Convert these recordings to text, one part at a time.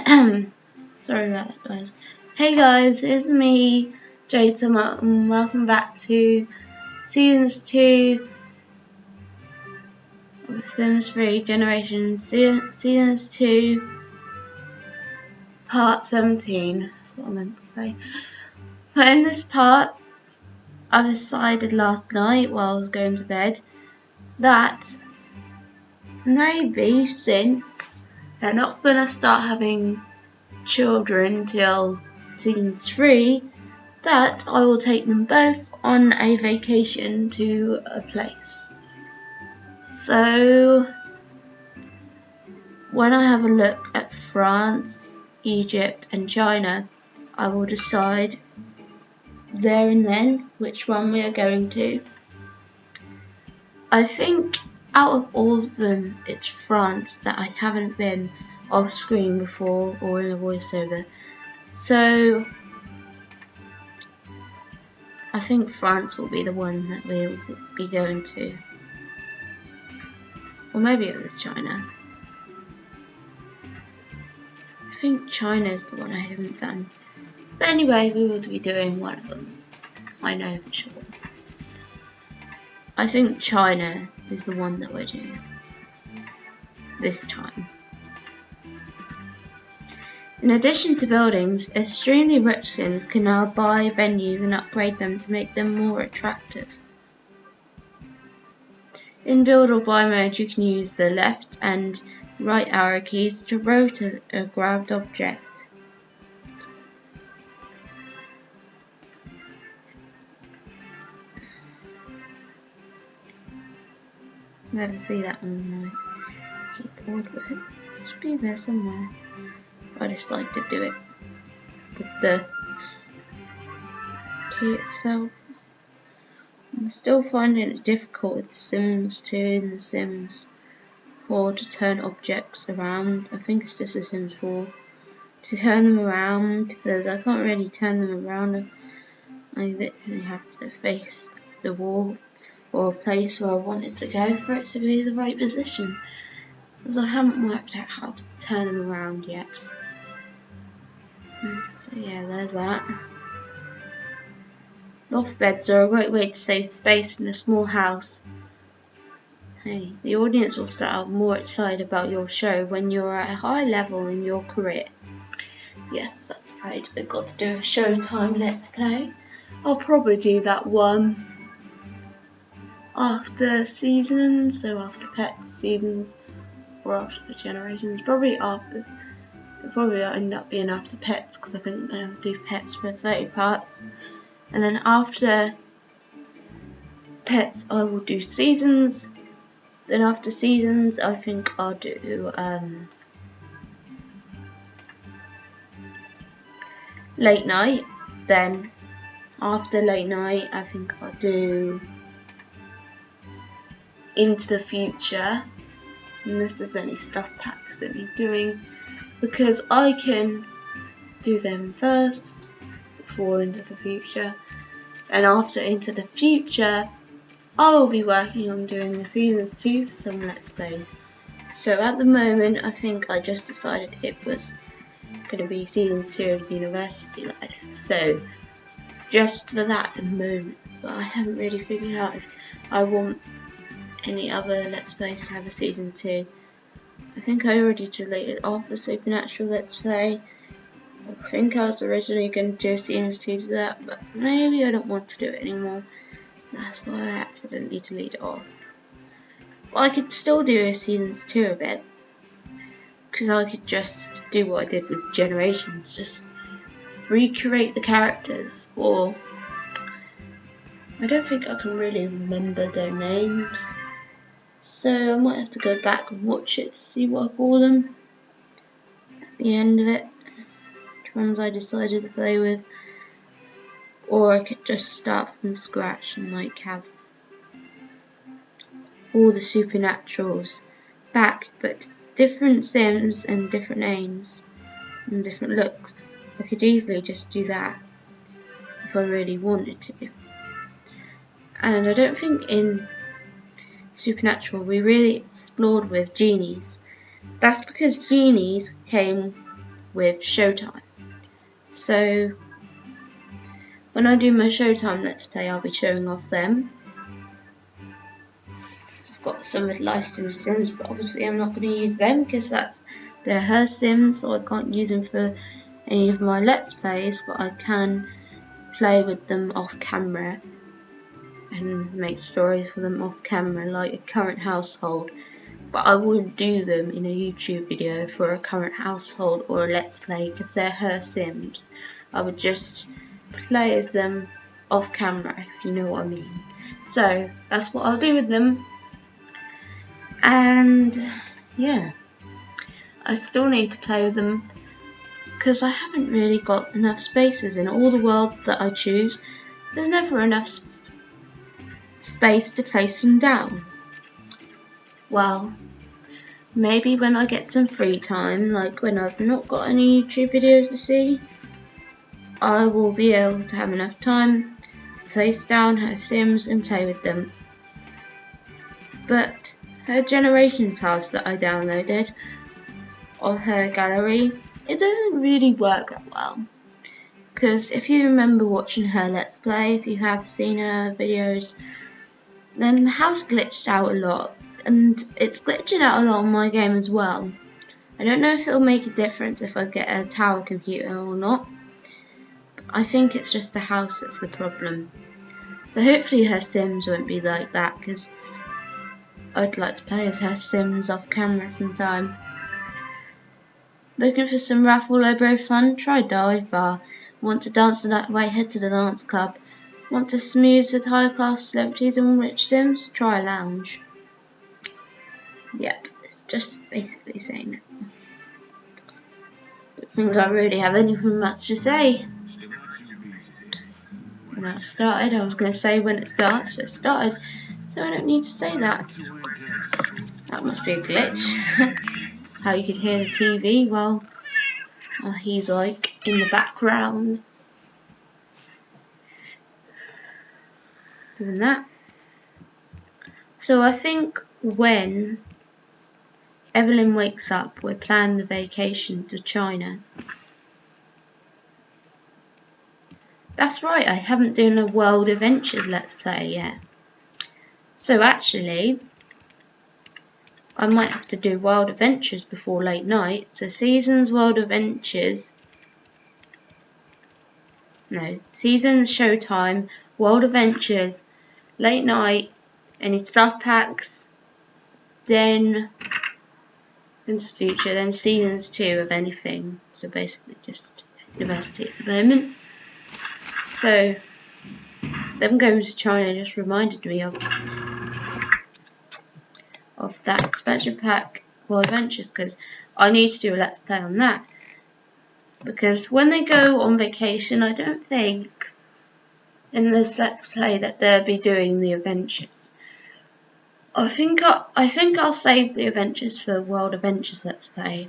Sorry about that, guys. Hey guys, it's me, Jade, and welcome back to Seasons 2 of Sims 3 Generations, Seasons 2, Part 17. That's what I meant to say. But in this part, I decided last night while I was going to bed that maybe since they're not going to start having children till season 3, that I will take them both on a vacation to a place. So when I have a look at France, Egypt and China, I will decide there and then which one we are going to. I think out of all of them, it's France that I haven't been off screen before or in a voiceover. So I think France will be the one that we'll be going to. Or maybe it was China. I think China is the one I haven't done. But anyway, we will be doing one of them. I know for sure. I think China is the one that we're doing this time. In addition to buildings, extremely rich Sims can now buy venues and upgrade them to make them more attractive. In build or buy mode, you can use the left and right arrow keys to rotate a grabbed object. Never see that on my keyboard, but it should be there somewhere. I just like to do it with the key itself. I'm still finding it difficult with The Sims 2 and The Sims 4 to turn objects around. I think it's just The Sims 4 to turn them around, because I can't really turn them around. I literally have to face the wall or a place where I want it to go for it to be the right position, because I haven't worked out how to turn them around yet. So yeah, there's that. Loft beds are a great way to save space in a small house. Hey, the audience will start out more excited about your show when you're at a high level in your career. Yes, that's right, we've got to do a Showtime Let's Play. I'll probably do that one after seasons, so after Pets seasons, or after the Generations, probably after. It'll probably end up being after Pets, because I think I'm going to do Pets for 30 parts. And then after Pets, I will do Seasons. Then after Seasons, I think I'll do Late Night. Then after Late Night, I think I'll do Into the Future. Unless there's any stuff packs that need doing, because I can do them first before Into the Future, and after Into the Future I will be working on doing the seasons 2 for some Let's Plays. So at the moment I think I just decided it was going to be seasons 2 of University Life, so just for that at the moment, but I haven't really figured out if I want any other Let's Plays to have a season 2. I think I already deleted off the Supernatural Let's Play. I think I was originally going to do seasons 2 to that, but maybe I don't want to do it anymore. That's why I accidentally deleted it off. But I could still do a seasons 2 of it, because I could just do what I did with Generations, just recreate the characters, or I don't think I can really remember their names. So I might have to go back and watch it to see what I call them at the end of it, which ones I decided to play with. Or I could just start from scratch and like have all the Supernaturals back, but different Sims and different names and different looks. I could easily just do that if I really wanted to. And I don't think in Supernatural we really explored with genies. That's because genies came with Showtime. So when I do my Showtime Let's Play, I'll be showing off them. I've got some with Live Sims, but obviously I'm not going to use them because they're her Sims, so I can't use them for any of my Let's Plays, but I can play with them off camera and make stories for them off camera, like a current household. But I wouldn't do them in a YouTube video for a current household or a Let's Play because they're her Sims. I would just play as them off camera, if you know what I mean. So that's what I'll do with them. And yeah, I still need to play with them because I haven't really got enough spaces in all the world that I choose. There's never enough space to place them down. Well, maybe when I get some free time, like when I've not got any YouTube videos to see, I will be able to have enough time to place down her Sims and play with them. But her Generations house that I downloaded of her gallery, it doesn't really work that well. Because if you remember watching her Let's Play, if you have seen her videos, then the house glitched out a lot. And it's glitching out a lot on my game as well. I don't know if it'll make a difference if I get a tower computer or not. But I think it's just the house that's the problem. So hopefully her Sims won't be like that, because I'd like to play as her Sims off camera sometime. Looking for some raffle lobo fun? Try dive bar. Want to dance the night away? Head to the dance club. Want to smooth with high class celebrities and rich Sims? Try a lounge. Yep, it's just basically saying it. I don't think I really have anything much to say. Now it started, I was going to say when it starts, but it started, so I don't need to say that. That must be a glitch. How you could hear the TV while he's like in the background doing that. So I think when Evelyn wakes up, we're planning the vacation to China. That's right, I haven't done a World Adventures Let's Play yet. So actually, I might have to do World Adventures before late night. So Seasons, World Adventures. No, Seasons, Showtime, World Adventures, late night, any stuff packs, then into future, then Seasons 2 of anything. So basically just university at the moment. So them going to China just reminded me of that expansion pack World Adventures, because I need to do a Let's Play on that. Because when they go on vacation, I don't think in this Let's Play that they'll be doing the adventures. I think I'll save the adventures for World Adventures Let's Play.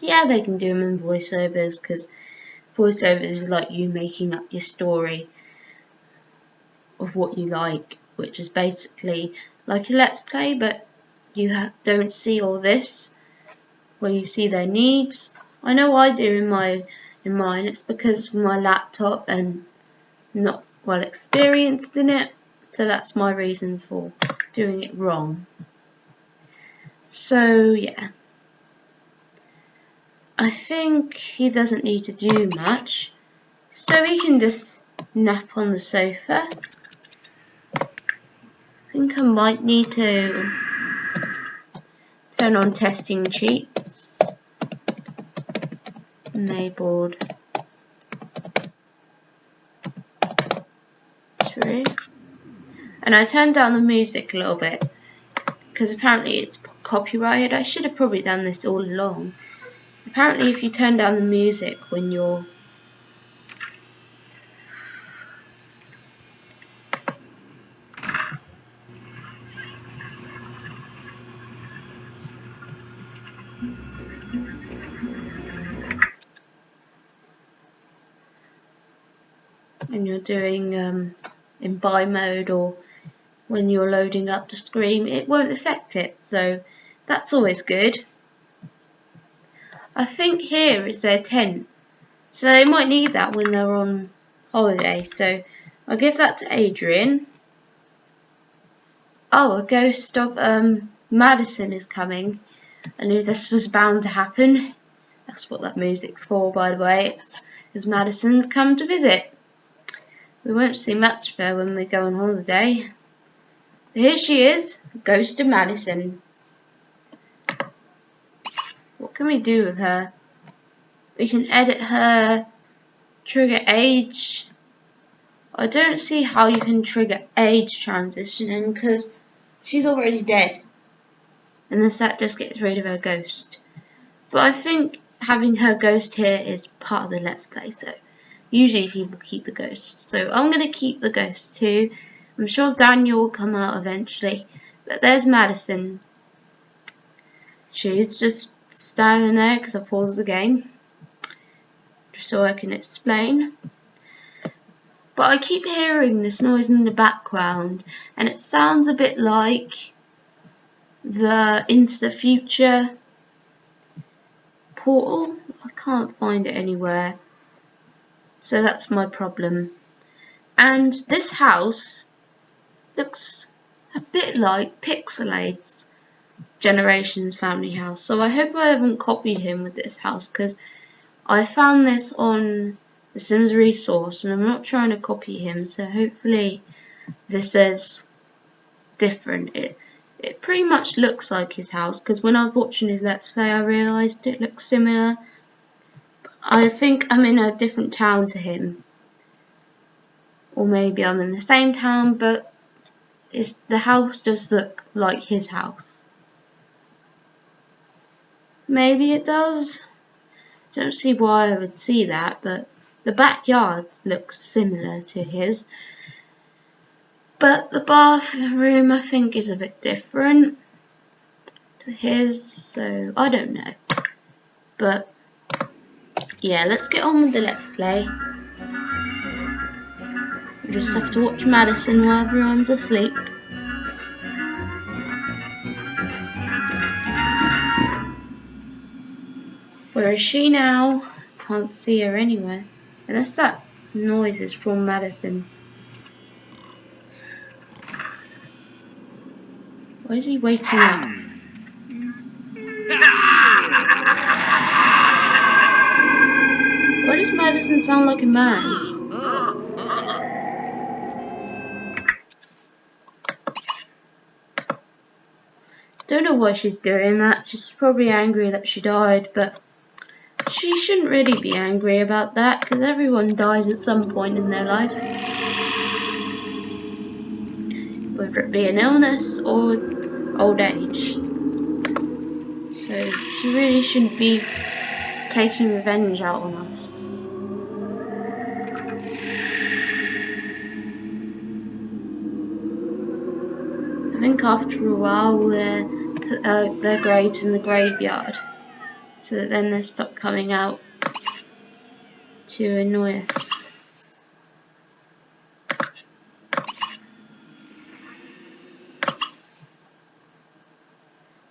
Yeah, they can do them in voiceovers, because voiceovers is like you making up your story of what you like, which is basically like a Let's Play, but you don't see all this where you see their needs. I know I do in mine. It's because of my laptop and not well experienced in it, so that's my reason for doing it wrong. So yeah, I think he doesn't need to do much, so he can just nap on the sofa. I think I might need to turn on testing cheats. Enabled. True. And I turned down the music a little bit because apparently it's copyrighted. I should have probably done this all along. Apparently if you turn down the music when you're doing in buy mode, or when you're loading up the screen, it won't affect it, so that's always good. I think here is their tent. So they might need that when they're on holiday. So I'll give that to Adrian. Oh, a ghost of Madison is coming. I knew this was bound to happen. That's what that music's for, by the way. It's because Madison's come to visit. We won't see much of her when we go on holiday. But here she is, Ghost of Madison. What can we do with her? We can edit her, trigger age. I don't see how you can trigger age transitioning because she's already dead. And that just gets rid of her ghost. But I think having her ghost here is part of the Let's Play, so usually people keep the ghost. So I'm going to keep the ghost too. I'm sure Daniel will come out eventually. But there's Madison. She's just standing there because I paused the game. Just so I can explain. But I keep hearing this noise in the background. And it sounds a bit like the Into the Future portal. I can't find it anywhere. So that's my problem. And this house looks a bit like Pixelate's Generations family house. So I hope I haven't copied him with this house because I found this on the Sims resource and I'm not trying to copy him. So hopefully this is different. It pretty much looks like his house because when I was watching his Let's Play I realised it looks similar. I think I'm in a different town to him. Or maybe I'm in the same town, but the house does look like his house. Maybe it does. Don't see why I would see that, but the backyard looks similar to his. But the bathroom I think is a bit different to his, so I don't know. But yeah, let's get on with the Let's Play. We just have to watch Madison while everyone's asleep. Where is she now? Can't see her anywhere. Unless that noise is from Madison. Why is he waking up? Why does Madison sound like a man? Don't know why she's doing that. She's probably angry that she died, but she shouldn't really be angry about that because everyone dies at some point in their life. Whether it be an illness or old age. So she really shouldn't be taking revenge out on us. I think after a while we'll put their graves in the graveyard so that then they stop coming out to annoy us.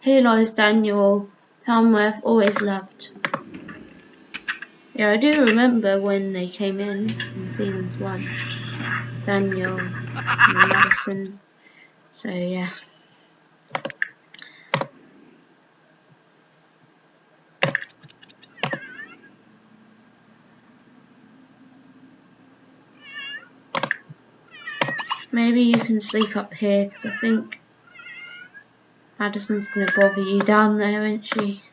Here lies Daniel, whom I've always loved. Yeah, I do remember when they came in seasons 1. Daniel and Madison. So yeah. Maybe you can sleep up here because I think Madison's going to bother you down there, isn't she?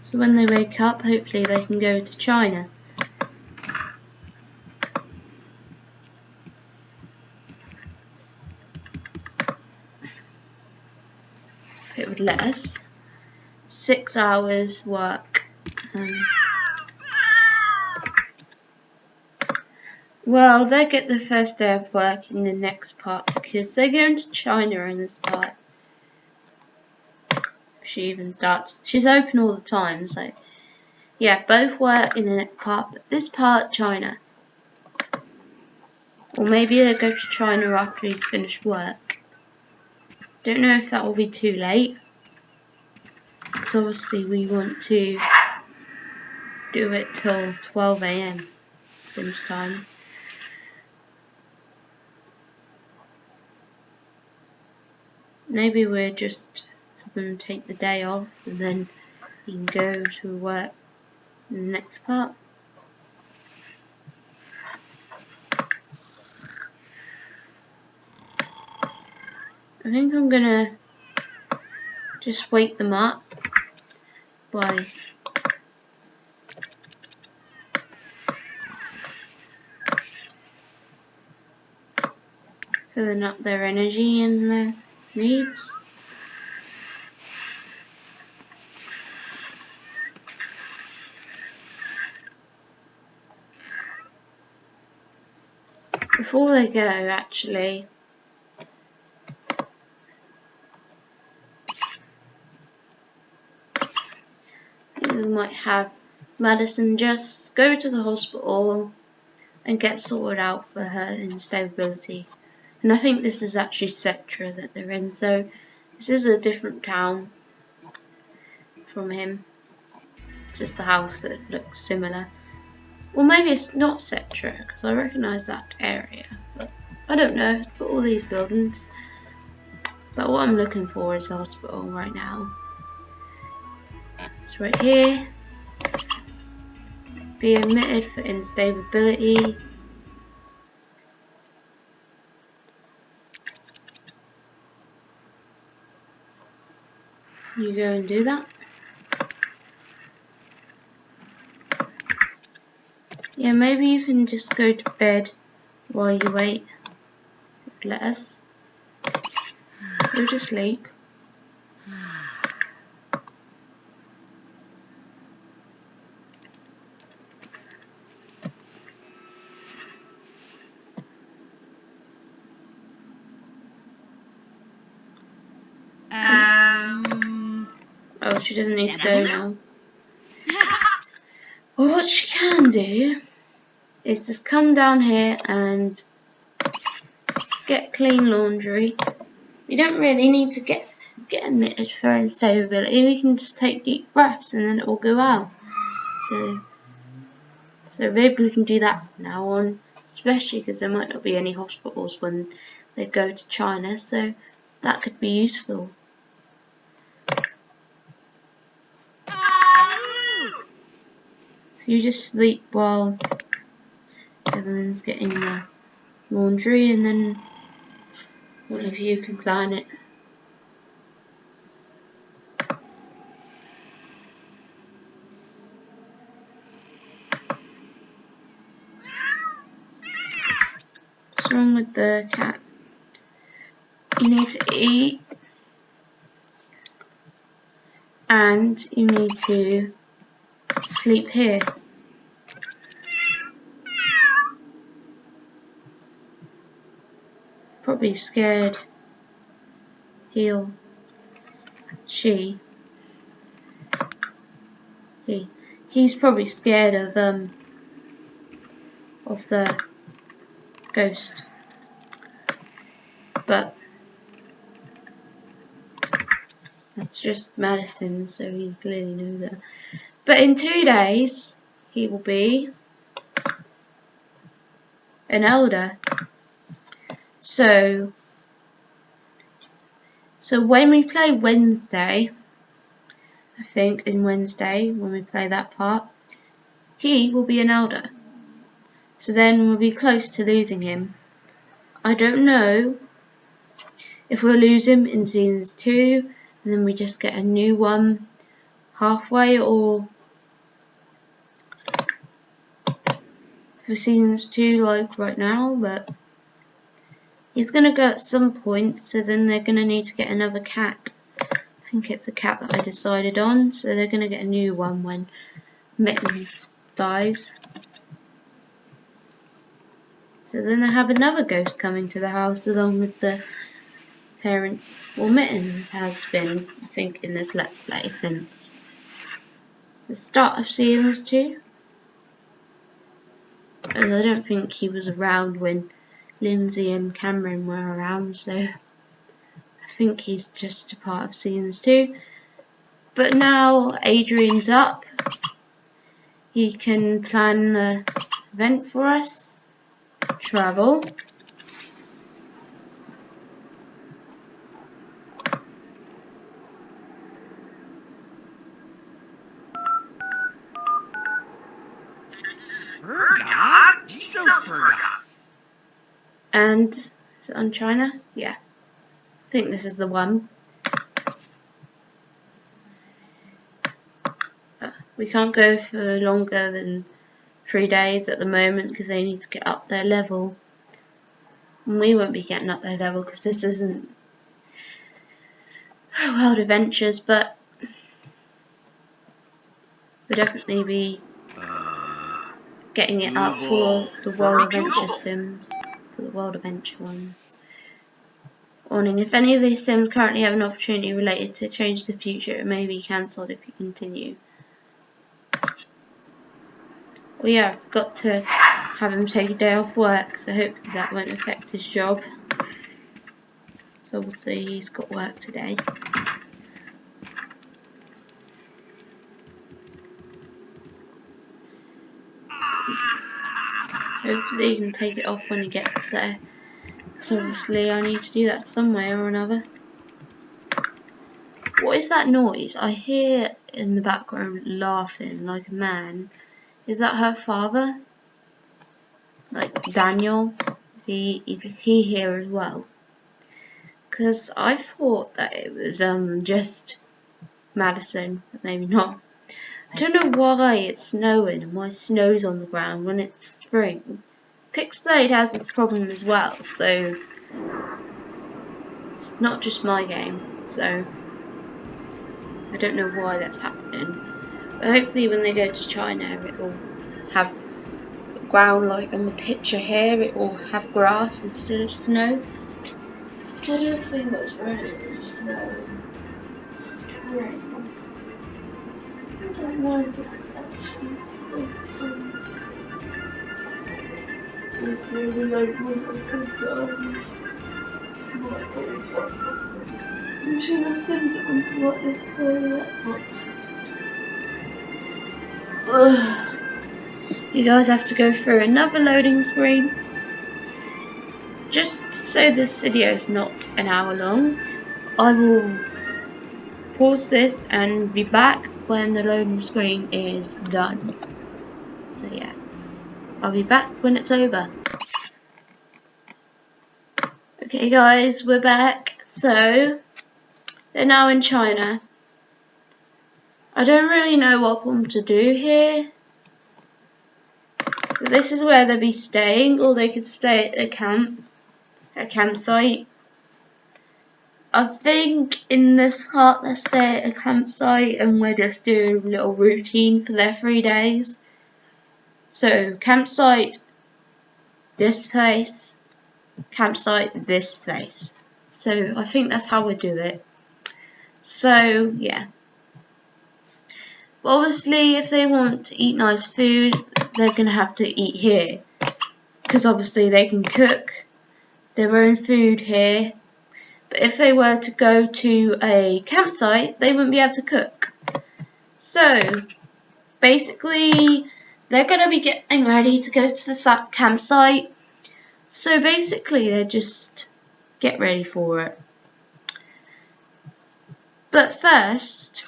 So when they wake up, hopefully they can go to China. It would let us. 6 hours work. Well, they'll get the first day of work in the next part because they're going to China in this part. She even starts. She's open all the time, so yeah, both work in the next part, but this part, China. Or maybe they'll go to China after he's finished work. Don't know if that will be too late, because obviously we want to do it till 12 AM Sims time. Maybe we're just having to take the day off and then you can go to work in the next part. I think I'm gonna just wake them up by filling up their energy and their needs. Before they go, actually, we might have Madison just go to the hospital and get sorted out for her instability. And I think this is actually Cetra that they're in, so this is a different town from him. It's just the house that looks similar. Well, maybe it's not Cetra, because I recognise that area, but I don't know, it's got all these buildings. But what I'm looking for is the hospital right now. It's right here. Be admitted for instability. You go and do that. Yeah, maybe you can just go to bed while you wait. Let us go to sleep. Oh, she doesn't need to go now. Well, what she can do is just come down here and get clean laundry. We don't really need to get admitted for instability. We can just take deep breaths and then it will go out. So maybe we can do that from now on, especially because there might not be any hospitals when they go to China, so that could be useful. So you just sleep while Evelyn's getting the laundry, and then one of you can plan it. What's wrong with the cat? You need to eat, and you need to sleep here. Probably scared. He's probably scared of the ghost. But that's just Madison, so he clearly knows that. But in 2 days, he will be an elder. So when we play Wednesday, I think in Wednesday, when we play that part, he will be an elder. So then we'll be close to losing him. I don't know if we'll lose him in seasons 2 and then we just get a new one halfway, or for seasons 2 like right now, but he's gonna go at some point, so then they're gonna need to get another cat. I think it's a cat that I decided on, so they're gonna get a new one when Mittens dies. So then they have another ghost coming to the house along with the parents. Well, Mittens has been, I think, in this Let's Play since the start of seasons 2. And I don't think he was around when Lindsay and Cameron were around, so I think he's just a part of Seasons 2. But now Adrian's up. He can plan the event for us. Travel. And is it on China? Yeah. I think this is the one. We can't go for longer than 3 days at the moment because they need to get up their level. And we won't be getting up their level because this isn't World Adventures, but we'll definitely be getting it up for the World Adventure sims, for the World Adventure ones. Warning, if any of these sims currently have an opportunity related to Change the Future, it may be cancelled if you continue. Well, yeah, I've got to have him take a day off work, so hopefully that won't affect his job. So obviously he's got work today. Hopefully he can take it off when he gets there. So obviously I need to do that some way or another. What is that noise? I hear in the background laughing like a man. Is that her father? Like Daniel? Is he here as well? Because I thought that it was just Madison, but maybe not. I don't know why it's snowing and why snow's on the ground when it's spring. Pixelade has this problem as well, so it's not just my game, so I don't know why that's happening. But hopefully when they go to China it will have ground like on the picture here, it will have grass instead of snow. So I don't think that's really snow. Spring. I don't know if it's actually it's really like wonderful gardens. Usually the sims that wouldn't be like this, so that's not. You guys have to go through another loading screen. Just so this video is not an hour long, I will pause this and be back when the loading screen is done. So yeah, I'll be back when it's over. Okay guys, we're back. So they're now in China. I don't really know what I want to do here. So this is where they'll be staying, or they could stay at a campsite. I think in this part they stay at a campsite and we're just doing a little routine for their 3 days. So campsite, this place, campsite, this place. So I think that's how we do it. So yeah. But obviously if they want to eat nice food, they're going to have to eat here. Because obviously they can cook their own food here. But if they were to go to a campsite, they wouldn't be able to cook. So basically they're going to be getting ready to go to the campsite. So basically they just get ready for it. But first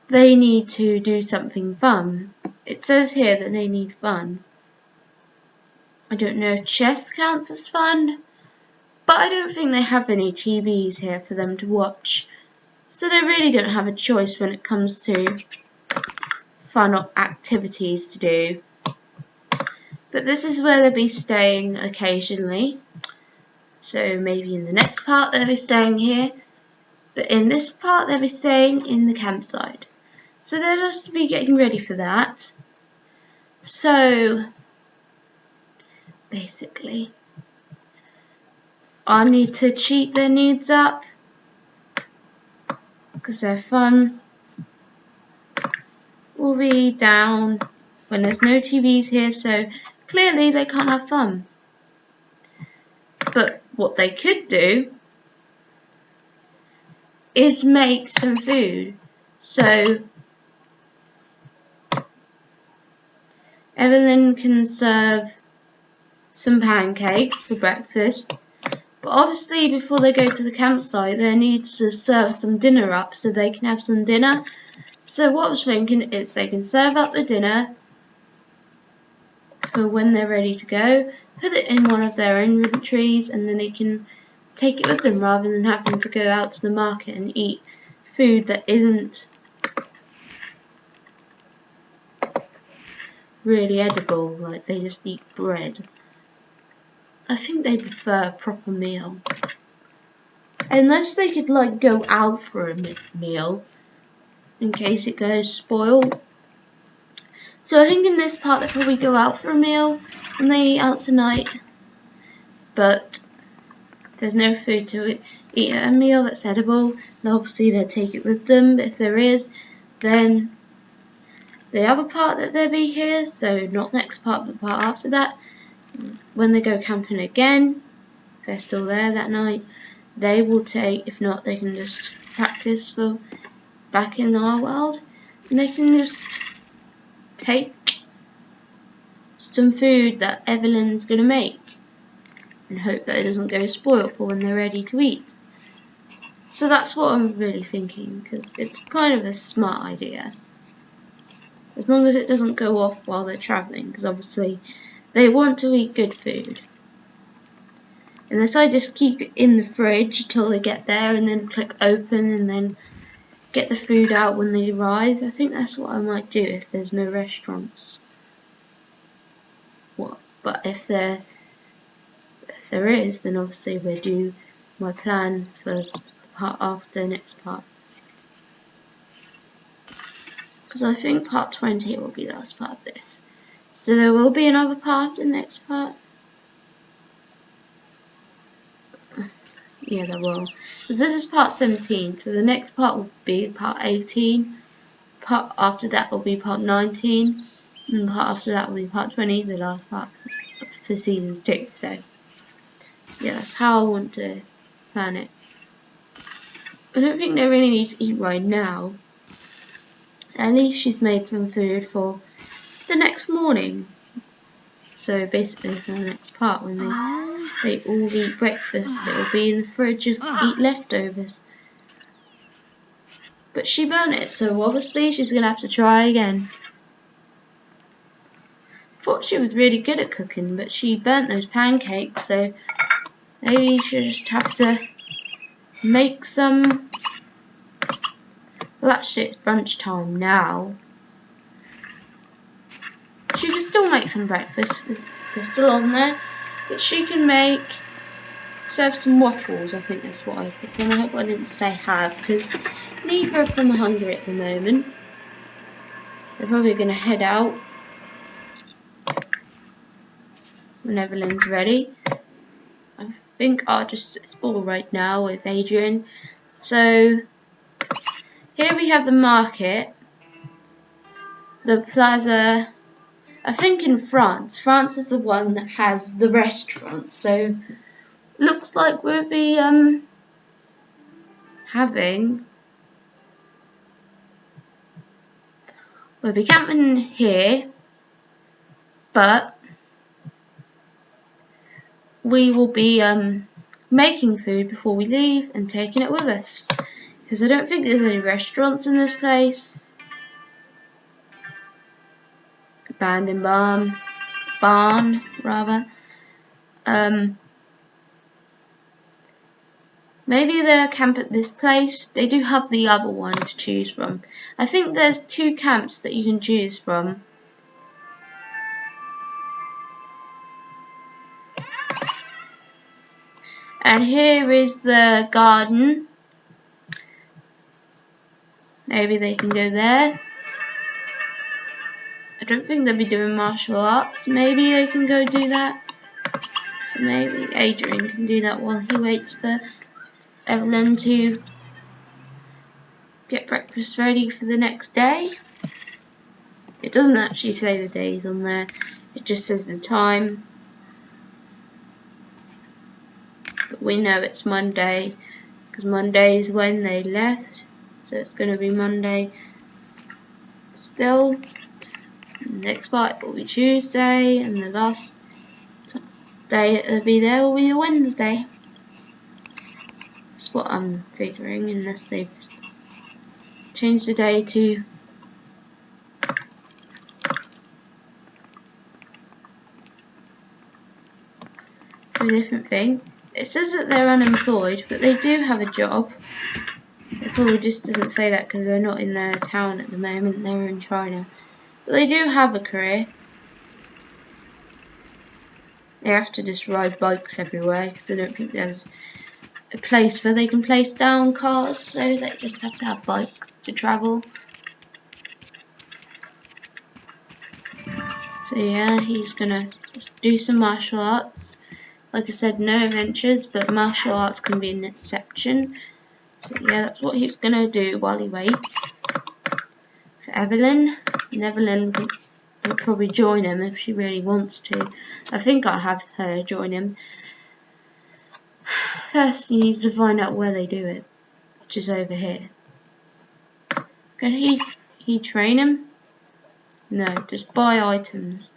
they need to do something fun. It says here that they need fun. I don't know if chess counts as fun, but I don't think they have any TVs here for them to watch. So they really don't have a choice when it comes to fun activities to do. But this is where they'll be staying occasionally. So maybe in the next part they'll be staying here. But in this part they'll be staying in the campsite. So they'll just be getting ready for that. So basically I need to cheat their needs up because they're fun. Will be down when there's no TVs here, so clearly they can't have fun. But what they could do is make some food. So Evelyn can serve some pancakes for breakfast. But obviously before they go to the campsite they need to serve some dinner up so they can have some dinner. So what I was thinking is they can serve up the dinner for when they're ready to go, put it in one of their inventories, and then they can take it with them rather than having to go out to the market and eat food that isn't really edible, like they just eat bread. I think they prefer a proper meal. Unless they could like go out for a meal in case it goes spoiled. So I think in this part they probably go out for a meal and they eat out tonight. But there's no food to eat at a meal that's edible. And obviously they'll take it with them. But if there is, then the other part that they'll be here, so not next part but the part after that, when they go camping again, if they're still there that night, they will take, if not they can just practice for back in our world, and they can just take some food that Evelyn's going to make and hope that it doesn't go spoiled for when they're ready to eat. So that's what I'm really thinking, because it's kind of a smart idea. As long as it doesn't go off while they're travelling, because obviously they want to eat good food. Unless I just keep it in the fridge till they get there and then click open and then get the food out when they arrive. I think that's what I might do if there's no restaurants. But if there is, then obviously we'll do my plan for the part after next part. Because I think part 20 will be the last part of this. So there will be another part in the next part. Yeah, there will. Because this is part 17, so the next part will be part 18. Part after that will be part 19. And part after that will be part 20, the last part for seasons 2. So, yeah, that's how I want to plan it. I don't think they really need to eat right now. At least she's made some food for the next morning. So basically for the next part when they all eat breakfast, it will be in the fridge as eat leftovers. But she burnt it, so obviously she's going to have to try again. Thought she was really good at cooking, but she burnt those pancakes, so maybe she'll just have to make some. Well, actually it's brunch time now. She can still make some breakfast, they're still on there, but she can serve some waffles. I think that's what I picked on. I hope I didn't say have, because neither of them are hungry at the moment. They're probably going to head out when Evelyn's ready. I think I'll just explore right now with Adrian. So here we have the market, the plaza. I think in France is the one that has the restaurant. So looks like we'll be camping here, but we will be making food before we leave and taking it with us, because I don't think there's any restaurants in this place. Abandoned barn rather. Maybe they'll camp at this place. They do have the other one to choose from. I think there's 2 camps that you can choose from. And here is the garden. Maybe they can go there. I don't think they'll be doing martial arts. Maybe they can go do that. So maybe Adrian can do that while he waits for Evelyn to get breakfast ready for the next day. It doesn't actually say the days on there. It just says the time. But we know it's Monday because Monday is when they left, so it's going to be Monday still. Next flight will be Tuesday, and the last day it'll be there will be a Wednesday. That's what I'm figuring, unless they've changed the day to a different thing. It says that they're unemployed, but they do have a job. It probably just doesn't say that because they're not in their town at the moment, they're in China. But they do have a career. They have to just ride bikes everywhere because I don't think there's a place where they can place down cars, so they just have to have bikes to travel. So yeah, he's gonna just do some martial arts. Like I said, no adventures, but martial arts can be an exception. So yeah, that's what he's gonna do while he waits for Evelyn. And Evelyn will probably join him if she really wants to. I think I'll have her join him. First, he needs to find out where they do it, which is over here. Can he train him? No, just buy items.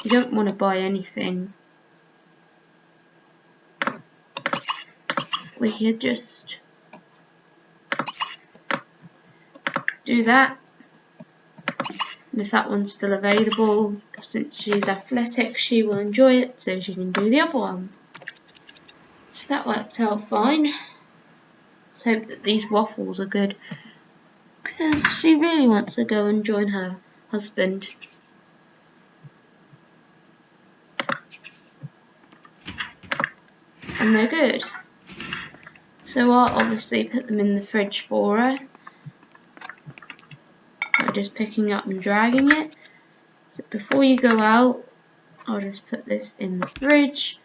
You don't want to buy anything. We could just do that. And if that one's still available, since she's athletic, she will enjoy it, so she can do the other one. So that worked out fine. Let's hope that these waffles are good, because she really wants to go and join her husband. And they're good. So I'll obviously put them in the fridge for her. By just picking up and dragging it. So before you go out, I'll just put this in the fridge.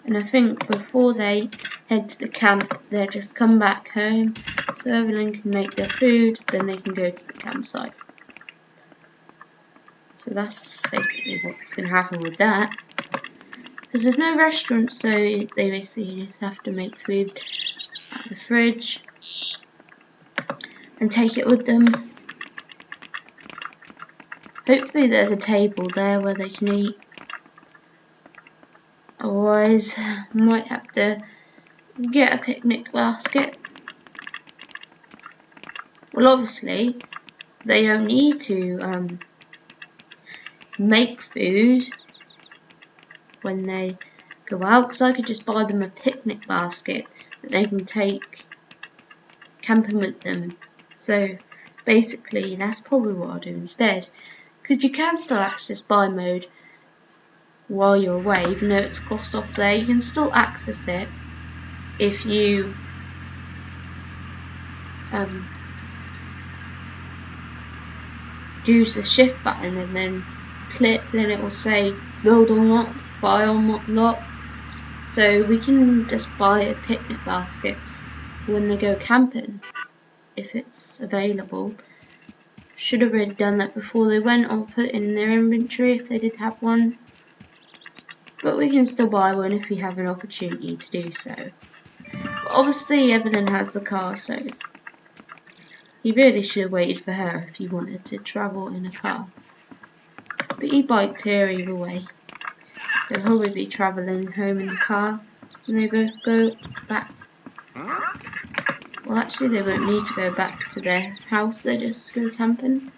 And I think before they head to the camp, they'll just come back home so Evelyn can make their food, then they can go to the campsite. So that's basically what's going to happen with that. Because there's no restaurant, so they basically have to make food out of the fridge and take it with them. Hopefully there's a table there where they can eat. Otherwise, might have to get a picnic basket. Well, obviously, they don't need to make food when they go out, because I could just buy them a picnic basket that they can take camping with them. So basically, that's probably what I'll do instead, because you can still access buy mode while you're away, even though it's crossed off there. You can still access it if you use the shift button and then click, then it will say build unlock, buy unlock. So we can just buy a picnic basket when they go camping if it's available. Should have already done that before they went, or put it in their inventory if they did have one. But we can still buy one if we have an opportunity to do so. But obviously Evelyn has the car, so he really should have waited for her if he wanted to travel in a car. But he biked here either way. They'll probably be travelling home in the car and they both go back. Well, actually they won't need to go back to their house, they just go camping.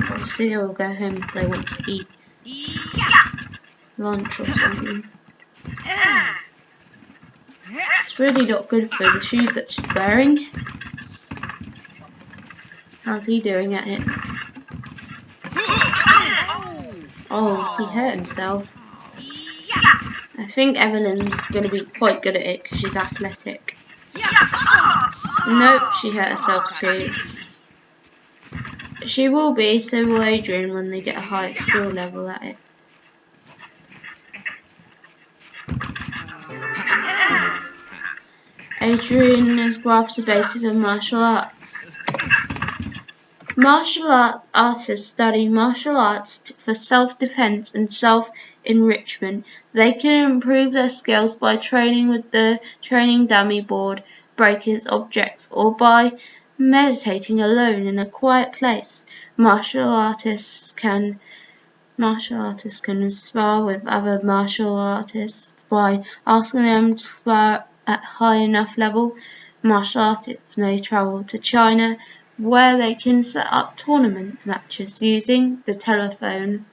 Obviously they will go home if they want to eat lunch or something. It's really not good for the shoes that she's wearing. How's he doing at it? Oh, he hurt himself. I think Evelyn's going to be quite good at it because she's athletic. Nope, she hurt herself too. She will be, so will Adrian when they get a higher skill level at it. Adrian has grasped the basics of martial arts. Artists study martial arts for self-defense and self-enrichment. They can improve their skills by training with the training dummy board, breakers, objects, or by meditating alone in a quiet place. Martial artists can spar with other martial artists by asking them to spar at high enough level. Martial artists may travel to China, where they can set up tournament matches using the telephone.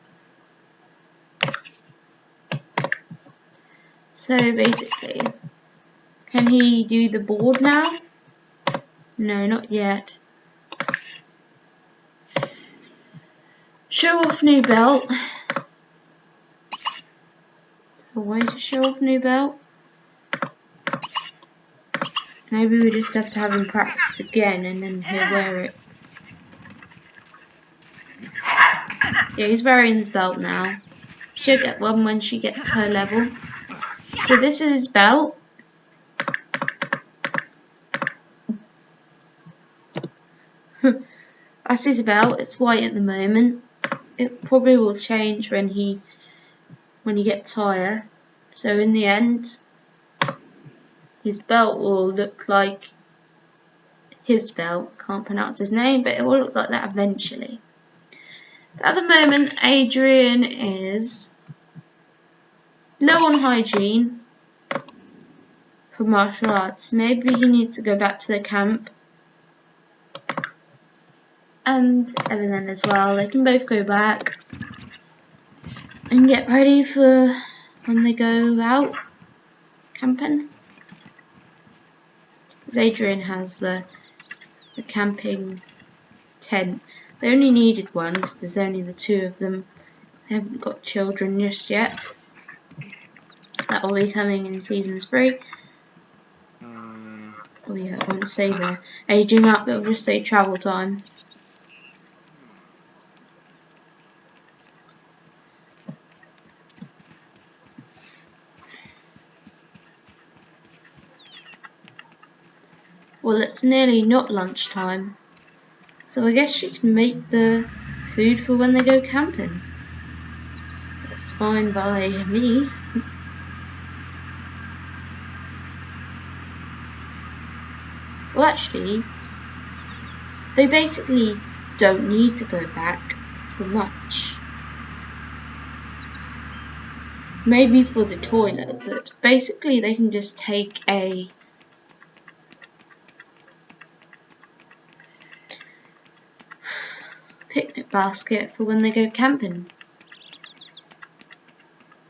So basically, can he do the board now? No, not yet. Show off new belt. A way to show off new belt. Maybe we just have to have him practice again and then he'll wear it. Yeah, he's wearing his belt now. She'll get one when she gets her level. So this is his belt. That's his belt. It's white at the moment. It probably will change when he gets higher. So in the end, his belt will look like his belt. Can't pronounce his name, but it will look like that eventually. At the moment, Adrian is low on hygiene for martial arts. Maybe he needs to go back to the camp. And Evelyn as well. They can both go back and get ready for when they go out camping. Because Adrian has the camping tent. They only needed one because there's only the two of them. They haven't got children just yet. That will be coming in season 3. Oh yeah, I won't say the aging up, it'll just say travel time. Well, it's nearly not lunchtime, so I guess she can make the food for when they go camping. That's fine by me. Well, actually, they basically don't need to go back for much. Maybe for the toilet, but basically they can just take a picnic basket for when they go camping.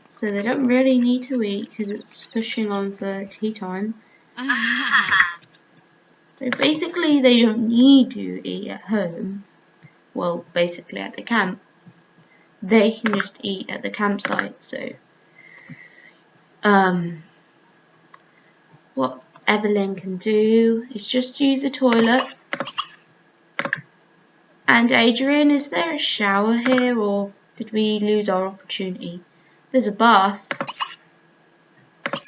So they don't really need to eat because it's pushing on for tea time. So basically they don't need to eat at home. Well, basically at the camp. They can just eat at the campsite. So what Evelyn can do is just use the toilet. And Adrian, is there a shower here or did we lose our opportunity? There's a bath.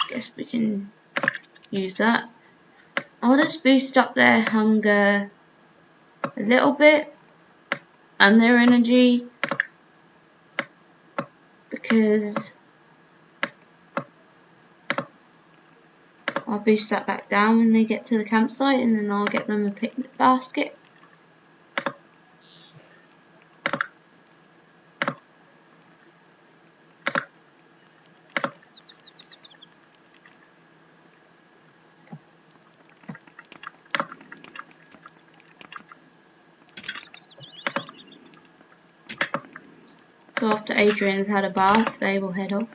Guess we can use that. I'll just boost up their hunger a little bit and their energy because I'll boost that back down when they get to the campsite and then I'll get them a picnic basket. So after Adrian's had a bath, they will head off.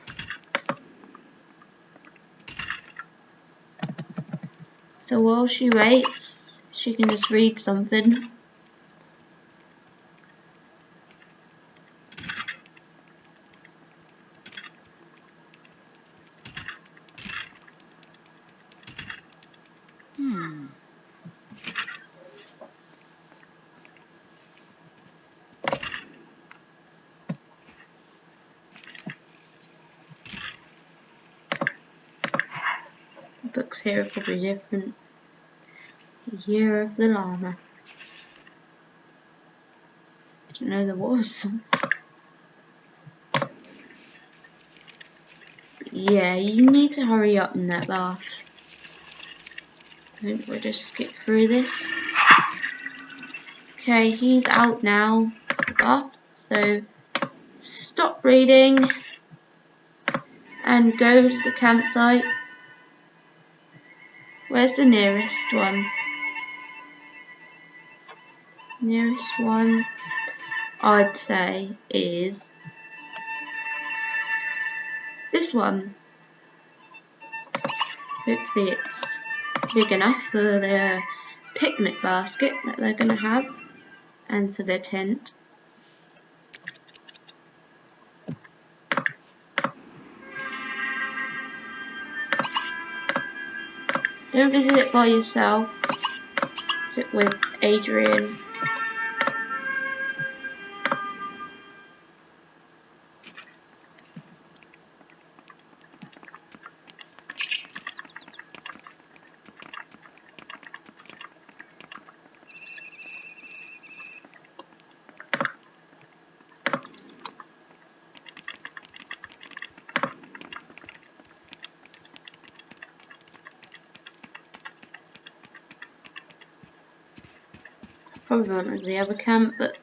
So while she waits, she can just read something. books here are probably different. Year of the Llama. Didn't know there was. Yeah, you need to hurry up in that bath. I think we'll just skip through this. Okay, he's out now. The bath. So stop reading and go to the campsite. Where's the nearest one? Nearest one, I'd say, is this one. Hopefully it's big enough for the picnic basket that they're going to have and for their tent. Don't visit it by yourself. Visit with Adrian. Probably one of the other camp, but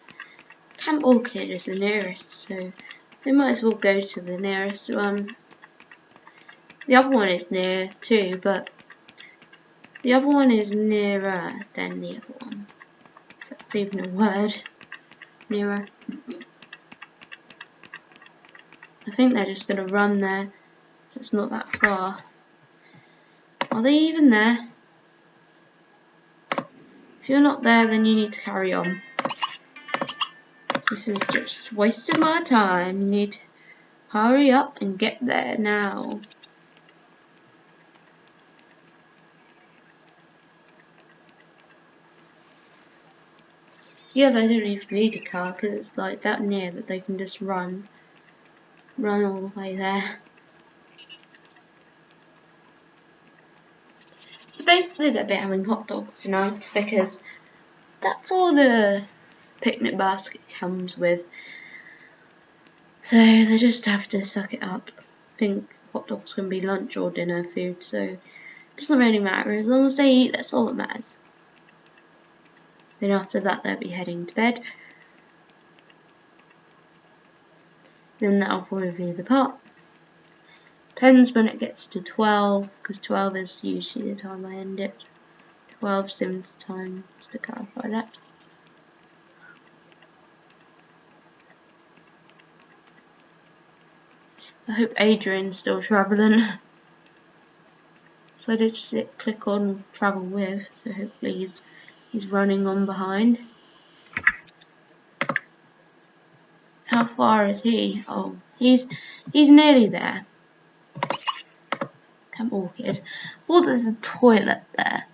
Camp Orchid is the nearest, so they might as well go to the nearest one. The other one is near too, but the other one is nearer than the other one. If that's even a word. Nearer. I think they're just going to run there, so it's not that far. Are they even there? If you're not there, then you need to carry on. This is just wasting my time. You need to hurry up and get there now. Yeah, they don't even need a car because it's like that near that they can just run all the way there. So basically they'll be having hot dogs tonight because that's all the picnic basket comes with. So they just have to suck it up. I think hot dogs can be lunch or dinner food, so it doesn't really matter. As long as they eat, that's all that matters. Then after that they'll be heading to bed. Then that'll probably be the part. Depends when it gets to 12, because 12 is usually the time I end it. 12 seems the time, just to clarify that. I hope Adrian's still travelling. So I did click on travel with, so hopefully he's running on behind. How far is he? Oh, he's nearly there. Camp Orchid. Well, there's a toilet there.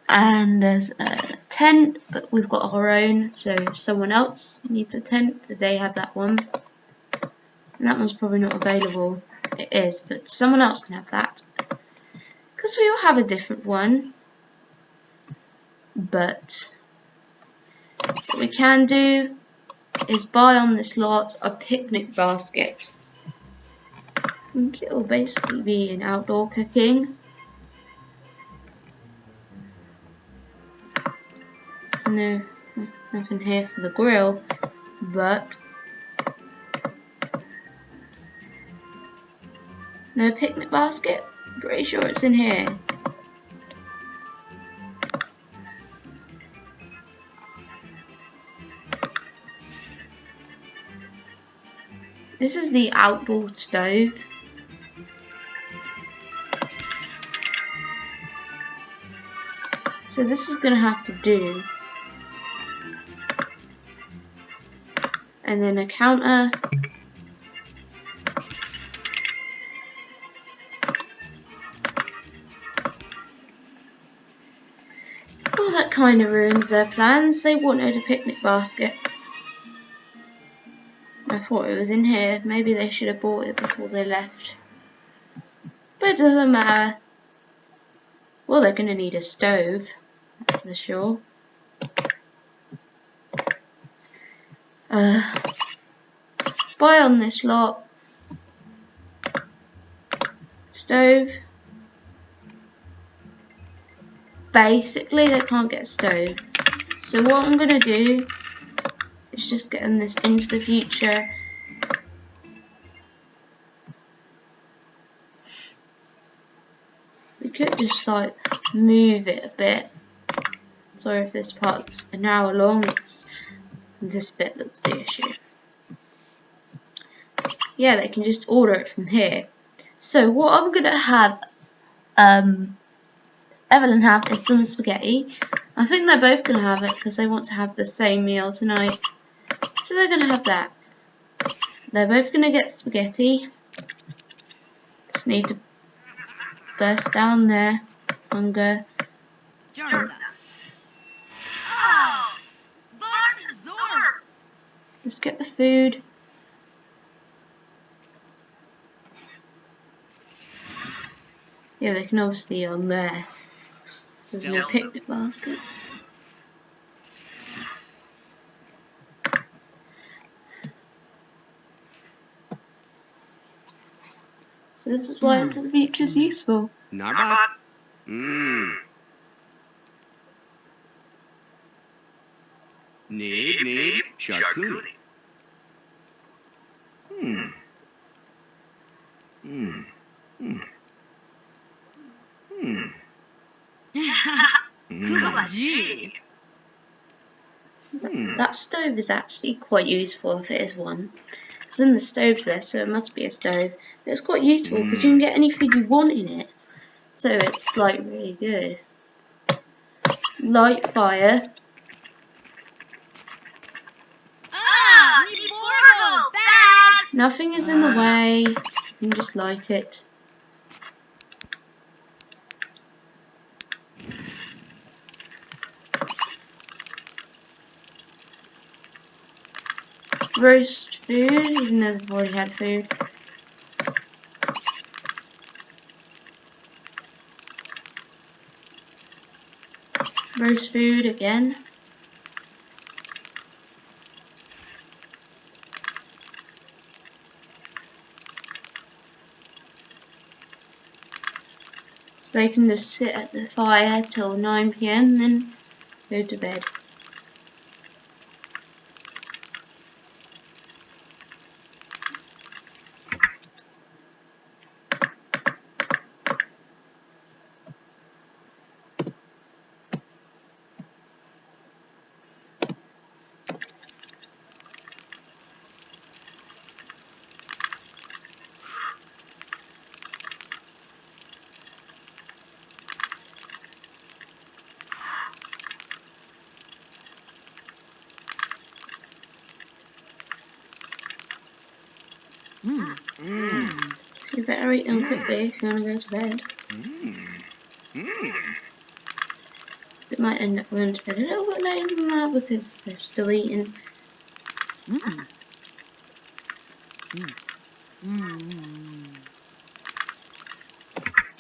And there's a tent, but we've got our own, so someone else needs a tent. So they have that one. And that one's probably not available. It is, but someone else can have that. Because we all have a different one. But what we can do is buy on this lot a picnic basket. I think it will basically be an outdoor cooking. There's nothing here for the grill, but no picnic basket? Pretty sure it's in here. This is the outdoor stove. So this is going to have to do. And then a counter. Well, that kind of ruins their plans. They wanted a picnic basket. I thought it was in here. Maybe they should have bought it before they left. But it doesn't matter. Well, they're going to need a stove, that's for sure. Buy on this lot. Stove. Basically, they can't get a stove. So what I'm going to do is just get them this into the future. We could just like move it a bit. Sorry if this part's an hour long, it's this bit that's the issue. Yeah, they can just order it from here. So what I'm gonna have Evelyn have is some spaghetti. I think they're both gonna have it because they want to have the same meal tonight. So they're gonna have that. They're both gonna get spaghetti. Just need to burst down their hunger. Just get the food. Yeah, they can obviously on there. There's no picnic basket. So this is why Into the Future is useful. Narbat. Need, charcuterie. That stove is actually quite useful if it is one. It's in the stove there, so it must be a stove. But it's quite useful because you can get any food you want in it. So it's like really good. Light fire. Nothing is in the way. You can just light it. Roast food, even though they've already had food. Roast food again. So they can just sit at the fire till 9 PM, then go to bed. So you better eat them quickly if you want to go to bed. They might end up going to bed a little bit later than that because they're still eating.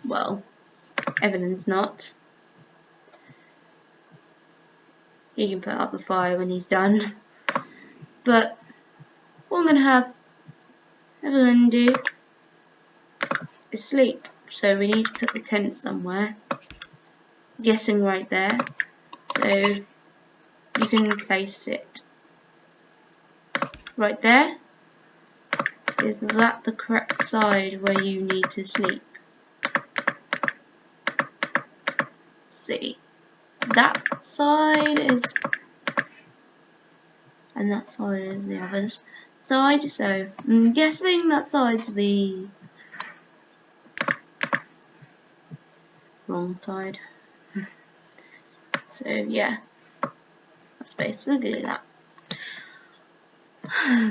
Well, Evelyn's not. He can put out the fire when he's done. But what I'm going to have Evelyn do is sleep. So we need to put the tent somewhere. Guessing right there. So you can place it right there. Is that the correct side where you need to sleep? Let's see. That side is, and that side is the other's side, so I'm guessing that side's the wrong side. So yeah, that's basically that.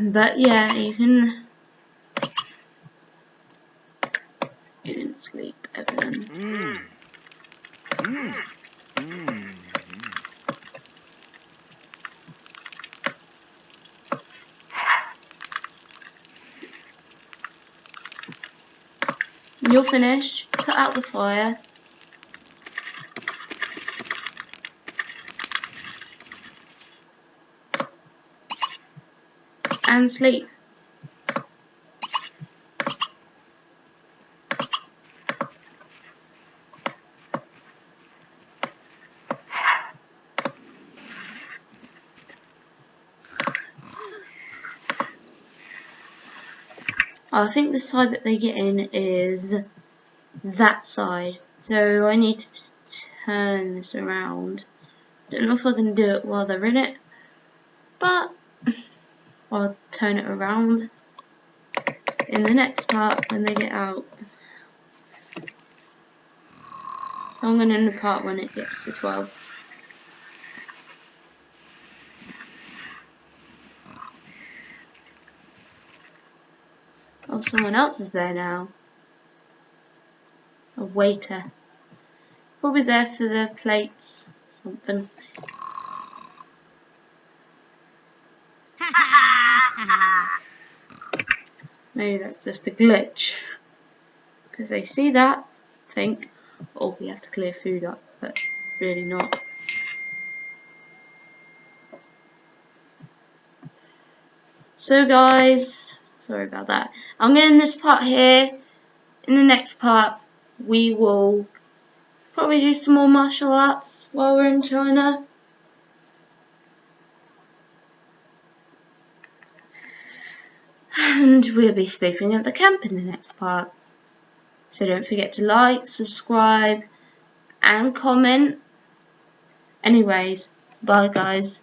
But yeah, you can sleep, Evelyn. When you're finished, put out the fire. and sleep. I think the side that they get in is that side, so I need to turn this around. Don't know if I can do it while they're in it, but I'll turn it around in the next part when they get out. So I'm going to end the part when it gets to 12. Oh, someone else is there now. A waiter. Probably there for the plates or something. Maybe that's just a glitch. Because they see that, think, oh, we have to clear food up, but really not. So guys, sorry about that. I'm going to end this part here. In the next part, we will probably do some more martial arts while we're in China. And we'll be sleeping at the camp in the next part. So don't forget to like, subscribe, and comment. Anyways, bye guys.